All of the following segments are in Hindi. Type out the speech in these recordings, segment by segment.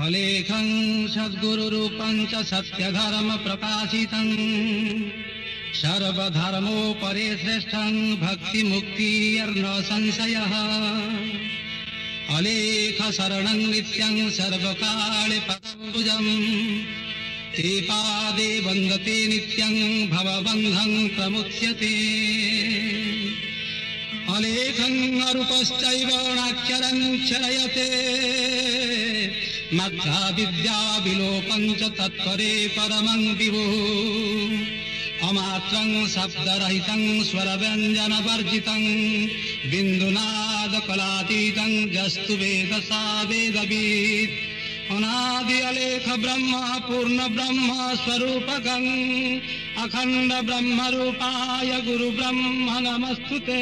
अलेखं सद्गुरुरूपं च सत्यधर्मप्रकाशितं सर्वधर्मोपरि श्रेष्ठं भक्तिमुक्तिर्न संशयः। अलेखशरणं नित्यं सर्वकाले पदम्बुजं ते पादे वन्दते नित्यं भवबन्धं प्रमुच्यते। अलेखं अरूपश्चैव नाक्षरं क्षरयते मत्था विद्या विलोपं च तत्परे परमं विभुः। अमात्रं शब्दरहितं स्वरव्यञ्जनवर्जितं बिन्दुनादकलातीतं यस्तु वेद सा वेदवित्। अनादि अलेख ब्रह्म पूर्ण ब्रह्म स्वरूपकं अखंड ब्रह्म रूपाय गुरु ब्रह्म नमस्तुते।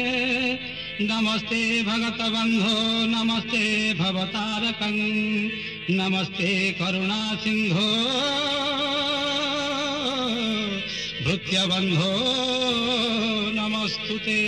नमस्ते भगत बंधो नमस्ते भवतारकं नमस्ते करुणा सिंधो भृत्यबंधो नमस्तुते।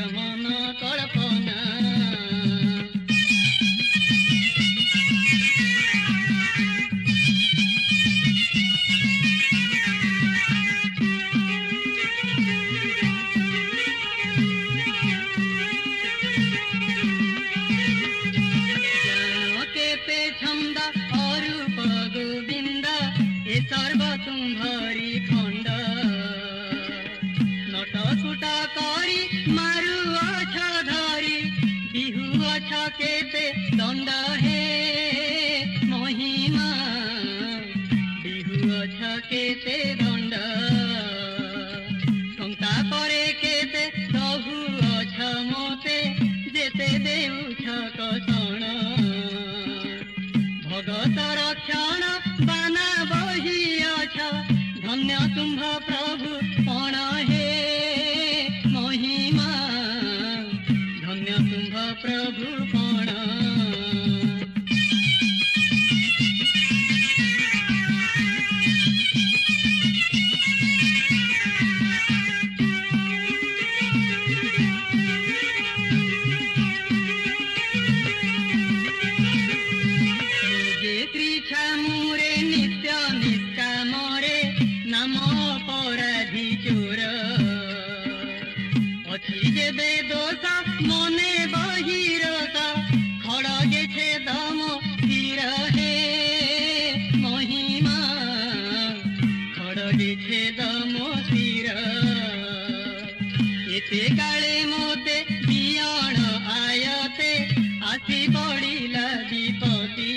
मन कल्पना सर्वतुम्भरी खण्ड नटकुटा करी मारुअछ धरी बिहुअछ केते दण्ड हे महिमा बिहुअछ केते दण्ड संतापरे केते दहुअछ मते जेते देउछ कषण भगत रक्षण बाना बहिअछ धन्य तुम्भ प्रभु पण हे महिमा धन्य तुम्भ प्रभु पण मने बहिरता खड़गे छे दम स्थिर हे महिमा खड़गे छे दम स्थिर एते काले मोते बियण आयते आसी पड़िला विपत्ति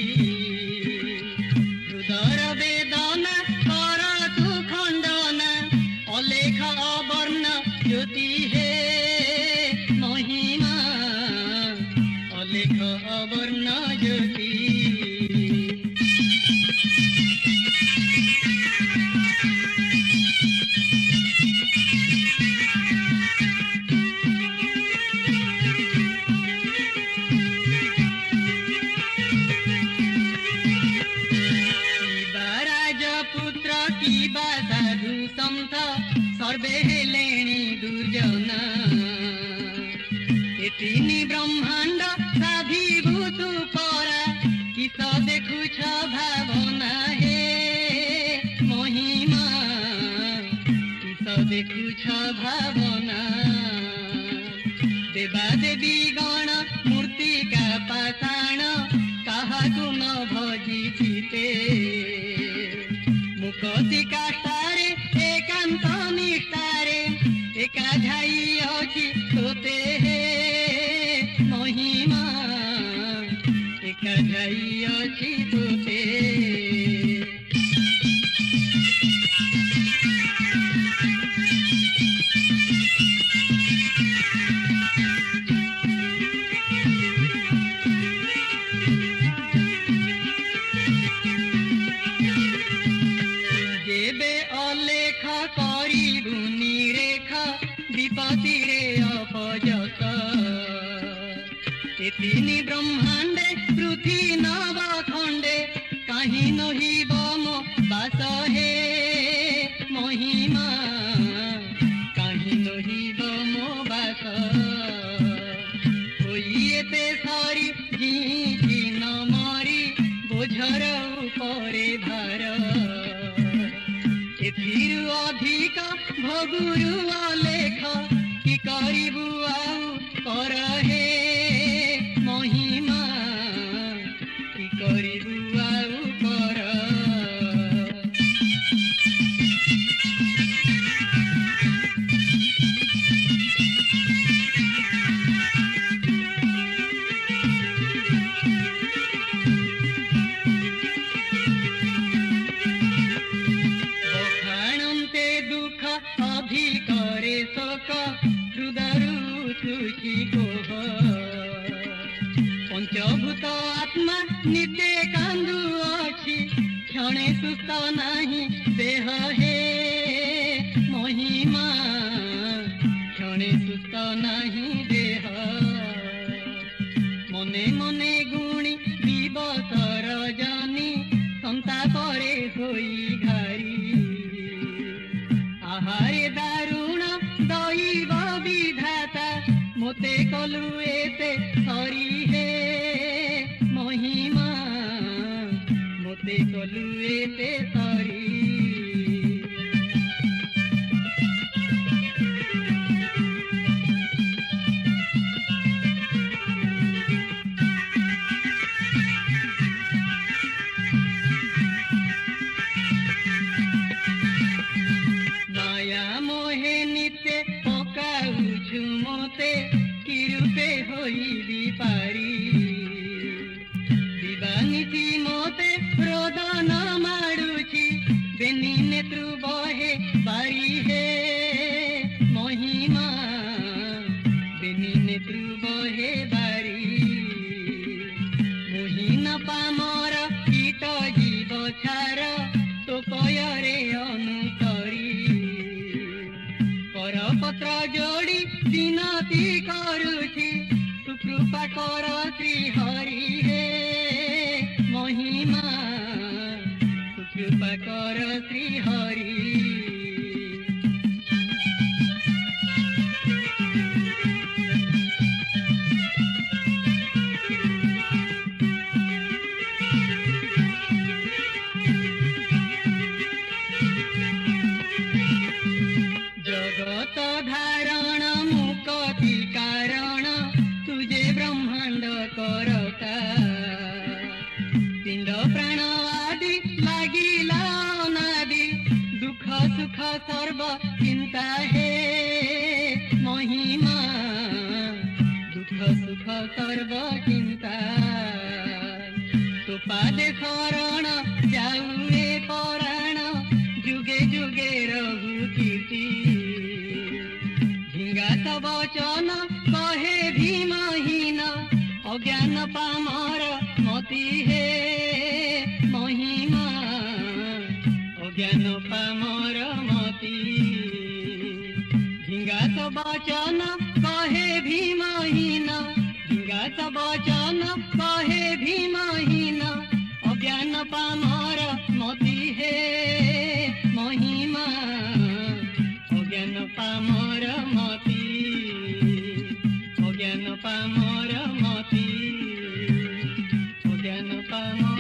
हृदय वेदना कर तू खंडना अलेख अवर्ण ज्योति हे महिमा अलेख अवर्ण ज्योति राजपुत्र की साधु संत सर्वे हेलेणी दुर्जना तीनी ब्रह्मांड साधिभूत परा किस देखुछ भावना हे महिमा किस देखुछ भावना देवा देवी गण मूर्तिका पाषाण काहाकु न भजिते मुकति काष्ठारे एकांत निष्ठारे एका झाई अछि तोते हे महिमा एका झाई अछि तोते जेबे अलेख करिबु निरेख विपत्ति रे अपजस तीनी ब्रह्मांडे पृथ्वी नव खंडे कहीं नहिब मो बास हे महिमा कहीं नहिब मो बास होइएते सारी जी न मरी बोझर उपरे भार एथिरु अधिक भगुरु अलेख कि करिबु आउ कर हे महिमा कि करिबु आउ कर अधिकरे शोक हृदयरु तुची कोह पंचभूत आत्मा नित्य कांदु अछि क्षणे सुस्त नाही देह हे महिमा क्षणे सुस्त नाही देह मने मने गुणी दिवस रजनी संतापरे होई घारी आहारे दारुण दैव विधाता मोते कलु एते सरी हे महिमा मोते कलु एते सरी महिमा तू कृपा कर श्री हरि। जगत धारण मुक्ति कारण तुझे ब्रह्मांड करता। पिंड प्राण आदि लागिला अनादि दुख सुख सर्व चिंता हे महिमा दुख सुख सर्व चिंता। तो पादे शरण जाऊए पराण जुगे जुगे रहु कीर्ति। ढिंगात वचन कहे भीमहीन अज्ञान पामर मति हे महिमा अज्ञान पामर मति। ढिंगात वचन कहे भीमहीन ढिंगात वचन कहे भीमहीन अज्ञान पामर मति हे महिमा अज्ञान पामर मति अज्ञान पामर मति अज्ञान पामर